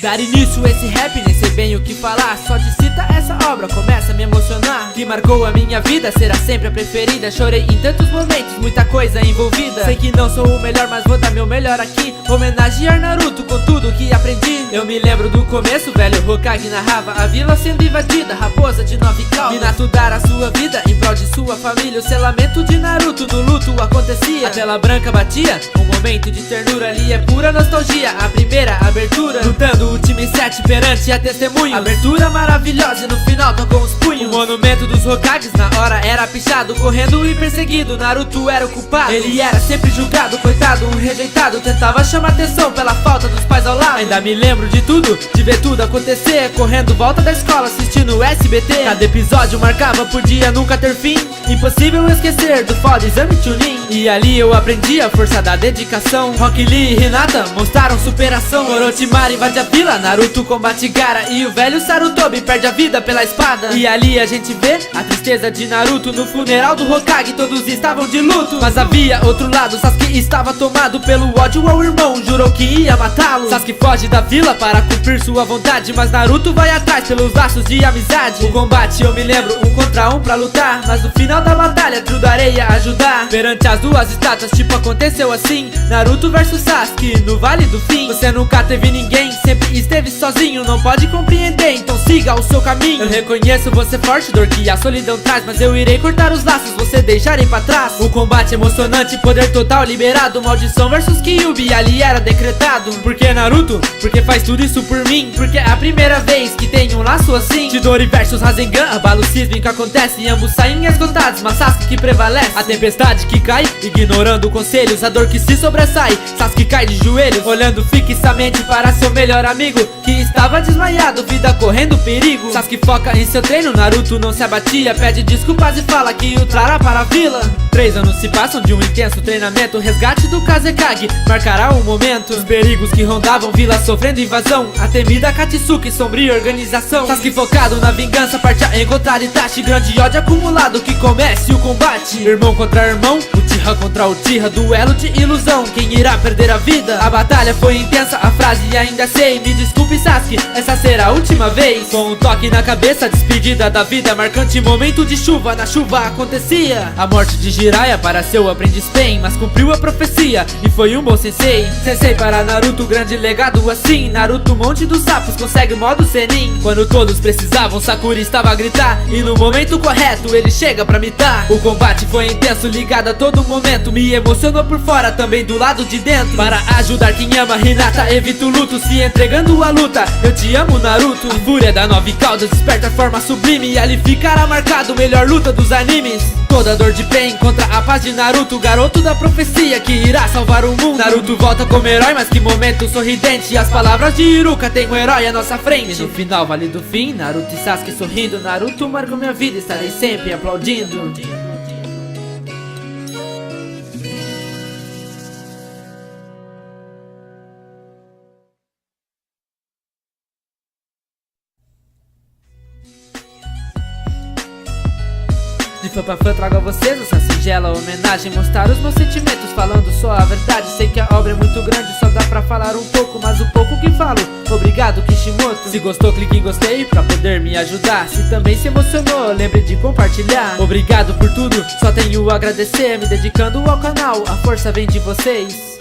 Dar início a esse rap, nem sei bem o que falar. Só de cita essa obra começa a me emocionar. Que marcou a minha vida, será sempre a preferida. Chorei em tantos momentos, muita coisa envolvida. Sei que não sou o melhor, mas vou dar meu melhor aqui. Homenagear Naruto com tudo que aprendi. Eu me lembro do começo, velho Hokage narrava a vila sendo invadida, raposa de 9 caudas. Minato dar a sua vida em prol de sua família. O selamento de Naruto no luto acontecia. A tela branca batia, um momento de ternura ali é pura nostalgia. A primeira abertura, lutando o time 7 perante a testemunho. Abertura maravilhosa e no final tocou os punhos. O monumento dos Hokages na hora era pichado, correndo e perseguido, Naruto era o culpado. Ele era sempre julgado, coitado, um rejeitado. Tentava chamar atenção pela falta dos pais ao lado. Ainda me lembro de tudo, de ver tudo acontecer, correndo volta da escola, assistindo o SBT. Cada episódio marcava por dia nunca ter fim. Impossível esquecer do foda exame Chunin. E ali eu aprendi a força da dedicação. Rock Lee e Hinata mostraram superação. Orochimaru invade a vila, Naruto combate Gaara. E o velho Sarutobi perde a vida pela espada. E ali a gente vê a tristeza de Naruto. No funeral do Hokage todos estavam de luto. Mas havia outro lado, Sasuke estava tomado pelo ódio ao irmão, jurou que ia matá-lo. Sasuke foge da vila para cumprir sua vontade, mas Naruto vai atrás pelos laços de amizade. O combate eu me lembro, 1 contra 1 pra lutar, mas no final da batalha Truda ia ajudar. Perante as duas estátuas, tipo aconteceu assim, Naruto versus Sasuke no Vale do Fim. Você nunca teve ninguém, sempre esteve sozinho. Não pode compreender, então siga o seu caminho. Eu reconheço você forte, dor que a solidão traz, mas eu irei cortar os laços, você deixarei pra trás. O combate emocionante, poder total liberado. Maldição versus Kyuubi, ali era decretado. Por que Naruto? Porque faz tudo isso por mim. Porque é a primeira vez que tem um laço assim. Chidori versus Rasengan, abalo sísmico acontece. Ambos saem esgotados, mas Sasuke que prevalece. A tempestade que cai, ignorando conselhos. A dor que se sobressai, Sasuke cai de joelhos, olhando fixamente para seu melhor amigo, que estava desmaiado, vida correndo perigo. Sasuke foca em seu treino, Naruto não se abatia. Pede desculpas e fala que o trará para a vila. 3 anos se passam de um intenso treinamento. Resgate do Kazekage marcará um momento. Os perigos que rondavam vila sofrendo invasão. A temida Katsuki, sombria organização. Sasuke focado na vingança, parte a encontrar Itachi. Grande ódio acumulado, que comece o combate. Irmão contra irmão, Uchiha contra Uchiha, duelo de ilusão, quem irá perder a vida? A batalha foi intensa, a frase ainda sei. Me desculpe Sasuke, essa será a última vez. Com um toque na cabeça, despedida da vida. Marcante momento de chuva, na chuva acontecia. A morte de Jiraiya para seu aprendiz Pain, mas cumpriu a profecia e foi um bom sensei. Sensei para Naruto, grande legado assim. Naruto, monte dos sapos, consegue o modo Zenin. Quando todos precisavam, Sakura estava a gritar, e no momento correto ele chega pra mitar. O combate foi intenso, ligado a todo momento. Me emocionou por fora, também do lado de dentro. Para ajudar quem ama, Hinata evita o luto, se entregando à luta. Eu te amo, Naruto. A fúria da 9 caudas desperta a forma sublime, e ali ficará marcado, melhor luta dos animes. Toda dor de Pain contra a paz de Naruto, garoto da profecia que irá salvar o mundo. Naruto volta como herói, mas que momento sorridente. As palavras de Iruka tem um herói à nossa frente. E no final, Vale do Fim, Naruto e Sasuke sorrindo. Naruto marcou minha vida, estarei sempre aplaudindo. De fã pra fã trago a vocês essa singela homenagem, mostrar os meus sentimentos falando só a verdade. Sei que a obra é muito grande, só dá pra falar um pouco, mas o pouco que falo, obrigado Kishimoto. Se gostou, clique em gostei pra poder me ajudar. Se também se emocionou, lembre de compartilhar. Obrigado por tudo, só tenho a agradecer. Me dedicando ao canal, a força vem de vocês.